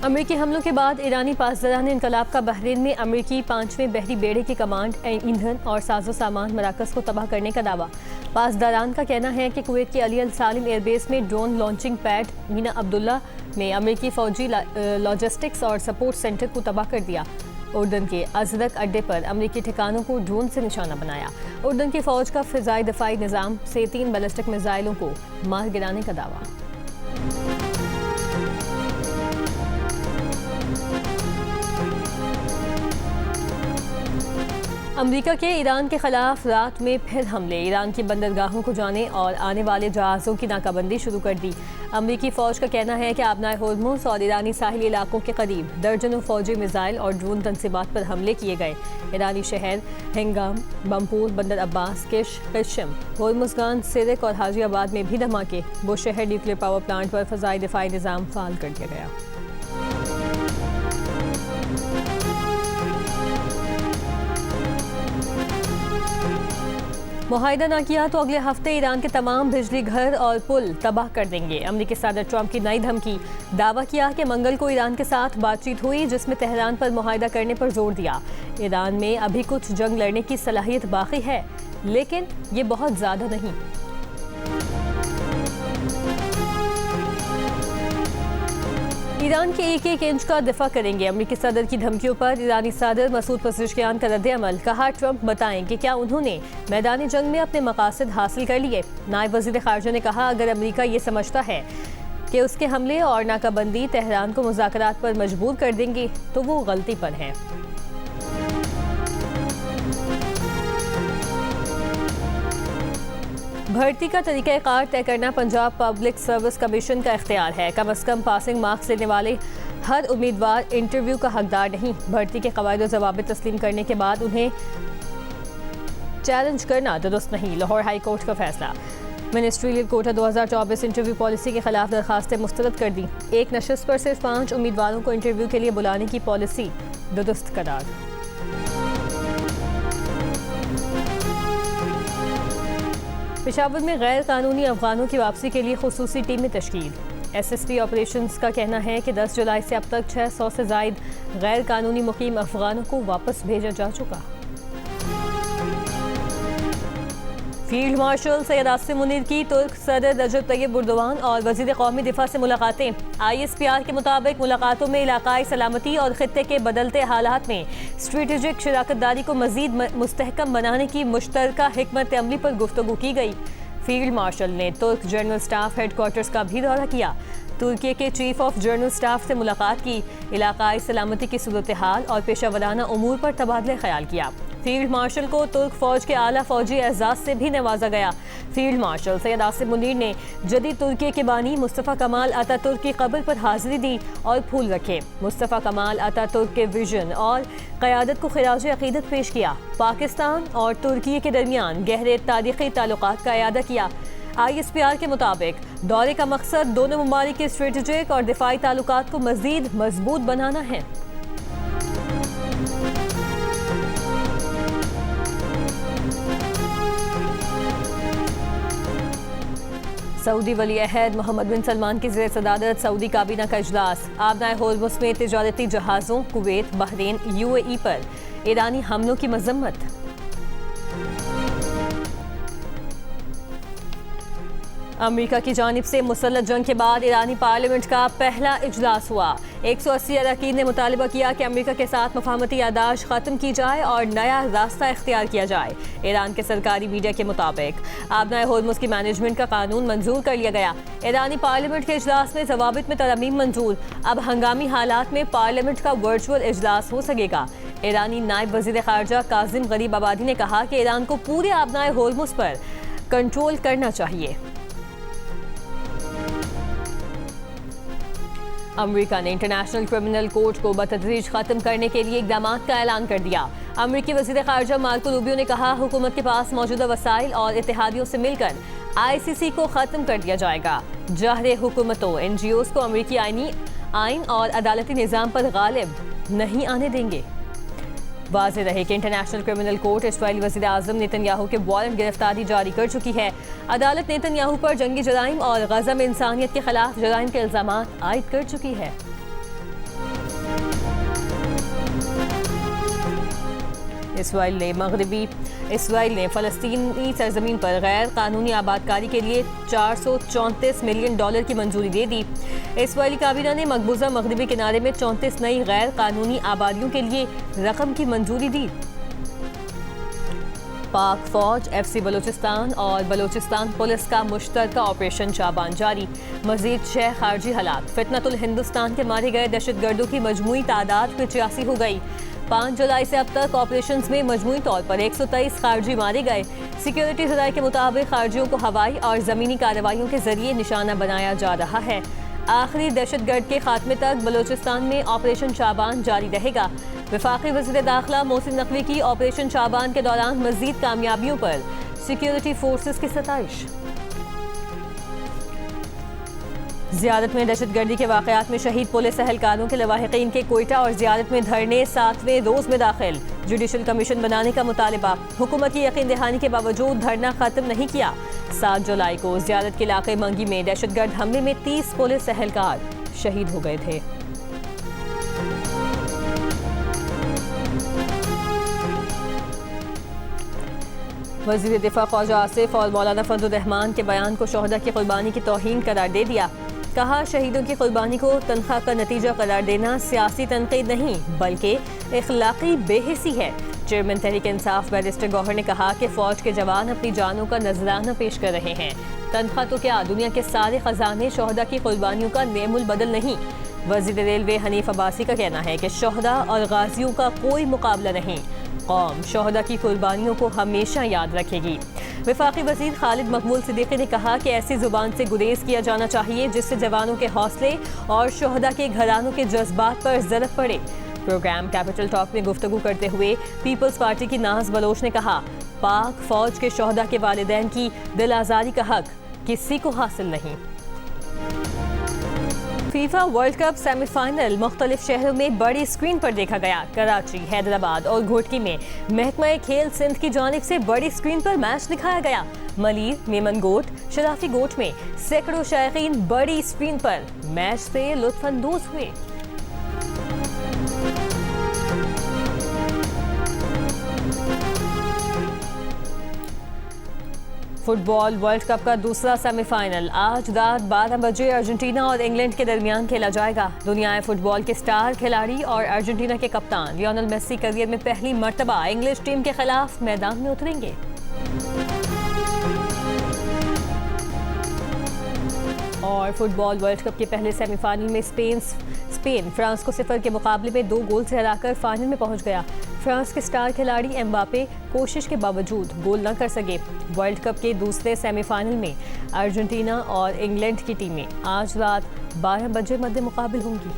अमेरिकी हमलों के बाद ईरानी पासदारान इनकलाब का बहरीन में अमेरिकी 5वें बहरी बेड़े की कमांड, ईंधन और साजो सामान मराकज़ को तबाह करने का दावा। पासदारान का कहना है कि कुवैत के अली अल सालिम एयरबेस में drone launching pad Meena Abdullah में अमेरिकी फौजी लॉजिस्टिक्स और सपोर्ट सेंटर को तबाह कर दिया। उर्दन के अजरक अड्डे पर अमेरिकी ठिकानों को ड्रोन से निशाना बनाया। उर्दन की फौज का फिजाई दफाई निज़ाम से 3 बैलिस्टिक मिसाइलों को मार गिराने का दावा। अमेरिका के ईरान के खिलाफ रात में फिर हमले, ईरान की बंदरगाहों को जाने और आने वाले जहाज़ों की नाकाबंदी शुरू कर दी। अमेरिकी फ़ौज का कहना है कि आबनाए होर्मुज़ और ईरानी साहिली इलाकों के करीब दर्जनों फौजी मिसाइल और ड्रोन तनसीबात पर हमले किए गए। ईरानी शहर हिंगाम, बमपूर, बंदर अब्बास, किशम, होर्मुज़गान, सिरक और हाजीआबाद में भी धमाके। बुशहर न्यूक्लियर पावर प्लांट पर फ़ज़ाई दिफाई निज़ाम फ़ाल कर दिया गया। मुआहिदा न किया तो अगले हफ्ते ईरान के तमाम बिजली घर और पुल तबाह कर देंगे। अमेरिकी सदर ट्रंप की नई धमकी, दावा किया कि मंगल को ईरान के साथ बातचीत हुई जिसमें तेहरान पर मुआहिदा करने पर जोर दिया। ईरान में अभी कुछ जंग लड़ने की सलाहियत बाकी है, लेकिन ये बहुत ज़्यादा नहीं। ईरान के एक इंच का दिफा करेंगे। अमेरिकी सदर की धमकियों पर ईरानी सदर मसूद पज़ेश्कियान का रद्द-ए-अमल, कहा ट्रंप बताएं कि क्या उन्होंने मैदानी जंग में अपने मकासद हासिल कर लिए। नायब वज़ीर ख़ारजा ने कहा अगर अमेरिका ये समझता है कि उसके हमले और नाकाबंदी तेहरान को मुज़ाकरात पर मजबूर कर देंगे तो वो गलती पर है। भर्ती का तरीक़ाकार तय करना पंजाब पब्लिक सर्विस कमीशन का इख्तियार है। कम अज़ कम पासिंग मार्क्स लेने वाले हर उम्मीदवार इंटरव्यू का हकदार नहीं। भर्ती के क़वायद व ज़वाबित तस्लीम करने के बाद उन्हें चैलेंज करना दुरुस्त नहीं। लाहौर हाई कोर्ट का फैसला। मिनिस्ट्रियल कोटा 2024 इंटरव्यू पॉलिसी के खिलाफ दरखास्तें मुस्तरद कर दी। एक नशिस्त पर सिर्फ 5 उम्मीदवारों को इंटरव्यू के लिए बुलाने की पॉलिसी दुरुस्त करार। पेशावर में गैर कानूनी अफगानों की वापसी के लिए खुसूसी टीमें तश्कील। SSP ऑपरेशंस का कहना है कि 10 जुलाई से अब तक 600 से ज़ायद गैर कानूनी मुकीम अफगानों को वापस भेजा जा चुका। फील्ड मार्शल सैयद आसिम मुनीर की तुर्क सदर रजब तैयब एर्दोगान और वज़ीर क़ौमी दिफा से मुलाकातें। ISPR के मुताबिक मुलाकातों में इलाकाई सलामती और खित्ते के बदलते हालात में स्ट्रेटेजिक शराकतदारी को मज़ीद मुस्तहकम बनाने की मुश्तरका हिकमत अमली पर गुफ्तगू की गई। फील्ड मार्शल ने तुर्क जनरल स्टाफ हेडक्वार्टर्स का भी दौरा किया। तुर्की के चीफ ऑफ जनरल स्टाफ से मुलाकात की। इलाकाई सलामती की सूरत हाल और पेशावराना उमूर पर तबादला ख्याल किया। फील्ड मार्शल को तुर्क फौज के आला फौजी एजाज से भी नवाजा गया। फील्ड मार्शल सैयद आसिम मुनीर ने जदीद तुर्की के बानी मुस्तफ़ा कमाल अतातुर्क की कब्र पर हाजिरी दी और फूल रखे। मुस्तफ़ा कमाल अतातुर्क के विजन और क़यादत को खिराज अक़ीदत पेश किया। पाकिस्तान और तुर्की के दरमियान गहरे तारीख़ी ताल्लुकात का इयादा किया। ISPR के मुताबिक दौरे का मकसद दोनों ममालिक के स्ट्रेटेजिक और दिफाई ताल्लुकात को मज़ीद मजबूत बनाना है। सऊदी वली अहद मोहम्मद बिन सलमान की ज़ेर सदारत सऊदी काबीना का इजलास। आबनाए होर्मुज़ में तिजारती जहाज़ों, कुवैत, बहरीन, UAE पर ईरानी हमलों की मजम्मत। अमेरिका की जानिब से मुसल्लत जंग के बाद ईरानी पार्लियामेंट का पहला इजलास हुआ। 180 अरकान ने मुतालबा किया कि अमेरिका के साथ मफाहमती यादाश्त ख़त्म की जाए और नया रास्ता इख्तियार किया जाए। ईरान के सरकारी मीडिया के मुताबिक आबनाए होर्मुज़ की मैनेजमेंट का कानून मंजूर कर लिया गया। ईरानी पार्लियामेंट के इजलास में ज़वाबित में तरमीम मंजूर। अब हंगामी हालात में पार्लियामेंट का वर्चुअल इजलास हो सकेगा। ईरानी नायब वज़ीर ख़ारजा काज़िम गरीब आबादी ने कहा कि ईरान को पूरे आबनाए होर्मुज़ पर कंट्रोल करना चाहिए। अमेरिका ने इंटरनेशनल क्रिमिनल कोर्ट को बतदरीज खत्म करने के लिए इक़दाम का ऐलान कर दिया। अमेरिकी वज़ीर ख़ारजा मार्को रूबियो ने कहा हुकूमत के पास मौजूदा वसाइल और इत्तेहादियों से मिलकर ICC को ख़त्म कर दिया जाएगा। जहरे हुकूमतों NGOs को अमेरिकी आइन और अदालती निज़ाम पर गालिब नहीं आने देंगे। वाज़ेह रहे कि इंटरनेशनल क्रिमिनल कोर्ट इस्राईली वज़ीर आज़म नेतन्याहू के वारंट गिरफ्तारी जारी कर चुकी है। अदालत नेतन्याहू पर जंगी जराइम और गज़ा में इंसानियत के खिलाफ जराइम के इल्ज़ामात आयद कर चुकी है। इसराइल ने फ़लस्तीनी सरजमीन पर गैर कानूनी आबादकारी के लिए $434 मिलियन की मंजूरी दे दी। इसराइली काबीना ने मकबूजा मगरबी किनारे में 34 नई गैर कानूनी आबादियों के लिए रकम की मंजूरी दी। पाक फौज, FC बलूचिस्तान और बलूचिस्तान पुलिस का मुश्तरका ऑपरेशन चाबान जारी। मजीद 6 खारजी हलाक। फितनतुल हिंदुस्तान के मारे गए दहशतगर्दों की मजमूई तादाद 85 हो गई। 5 जुलाई से अब तक ऑपरेशंस में मजमूई तौर पर 123 खारजी मारे गए। सिक्योरिटी ज़राए के मुताबिक खारजियों को हवाई और ज़मीनी कार्रवाइयों के जरिए निशाना बनाया जा रहा है। आखिरी दहशतगर्द के खात्मे तक बलूचिस्तान में ऑपरेशन चाबान जारी रहेगा। वफाकी वज़ीर दाखिला मोहसिन नकवी की ऑपरेशन चाबान के दौरान मज़ीद कामयाबियों पर सिक्योरिटी फोर्सेस की सताइश। ज़ियारत में दहशतगर्दी के वाक़यात में शहीद पुलिस एहलकारों के लवाहिकीन के कोयटा और ज़ियारत में धरने 7वें रोज़ में दाखिल। जुडिशल कमीशन बनाने का मुतालबा। हुकूमत की यकीन दहानी के बावजूद धरना ख़त्म नहीं किया। 7 जुलाई को ज़ियारत के इलाके मंगी में दहशतगर्द हमले में 30 पुलिस एहलकार शहीद हो गए थे। वज़ीर दिफा ख्वाजा आसिफ और मौलाना फजलुर रहमान के बयान को शोहदा की कुर्बानी की तौहीन करार दे दिया। कहा, शहीदों की कुर्बानी को तनख्वाह का नतीजा करार देना सियासी तनकीद नहीं बल्कि इखलाकी बेहिसी है। चेयरमैन तहरीक इंसाफ बैरिस्टर गौहर ने कहा कि फ़ौज के जवान अपनी जानों का नजराना पेश कर रहे हैं। तनख्वाह तो क्या, दुनिया के सारे खजाने शोहदा की कुर्बानियों का नेमुल बदल नहीं। वज़ीर रेलवे हनीफ अब्बासी का कहना है कि शोहदा और गाजियों का कोई मुकाबला नहीं। कौम शोहदा की कुर्बानियों को हमेशा याद रखेगी। वफाकी वज़ीर खालिद मकबूल सिद्दीकी ने कहा कि ऐसी जुबान से गुरेज किया जाना चाहिए जिससे जवानों के हौसले और शोहदा के घरानों के जज्बात पर ज़रब पड़े। प्रोग्राम कैपिटल टॉक में गुफ्तगू करते हुए पीपल्स पार्टी की नाज बलोच ने कहा, पाक फौज के शोहदा के वालिदैन की दिल आज़ारी का हक किसी को हासिल नहीं। फीफा वर्ल्ड कप सेमीफाइनल मुख्तलिफ शहरों में बड़ी स्क्रीन पर देखा गया। कराची, हैदराबाद और घोटकी में महकमा खेल सिंध की जानिब से बड़ी स्क्रीन पर मैच दिखाया गया। मलीर, मेमनगोट, शराफी गोट में सैकड़ों शायकीन बड़ी स्क्रीन पर मैच से लुत्फानंदोज हुए। फुटबॉल वर्ल्ड कप का दूसरा सेमीफाइनल आज रात 12 बजे अर्जेंटीना और इंग्लैंड के दरमियान खेला जाएगा। दुनिया फुटबॉल के स्टार खिलाड़ी और अर्जेंटीना के कप्तान लियोनेल मेसी करियर में पहली मर्तबा इंग्लिश टीम के खिलाफ मैदान में उतरेंगे। और फुटबॉल वर्ल्ड कप के पहले सेमीफाइनल में स्पेन फ्रांस को 0 के मुकाबले में 2 गोल से हराकर फाइनल में पहुंच गया। फ्रांस के स्टार खिलाड़ी एम्बापे कोशिश के बावजूद गोल न कर सके। वर्ल्ड कप के दूसरे सेमीफाइनल में अर्जेंटीना और इंग्लैंड की टीमें आज रात 12 बजे मध्य मुकाबिल होंगी।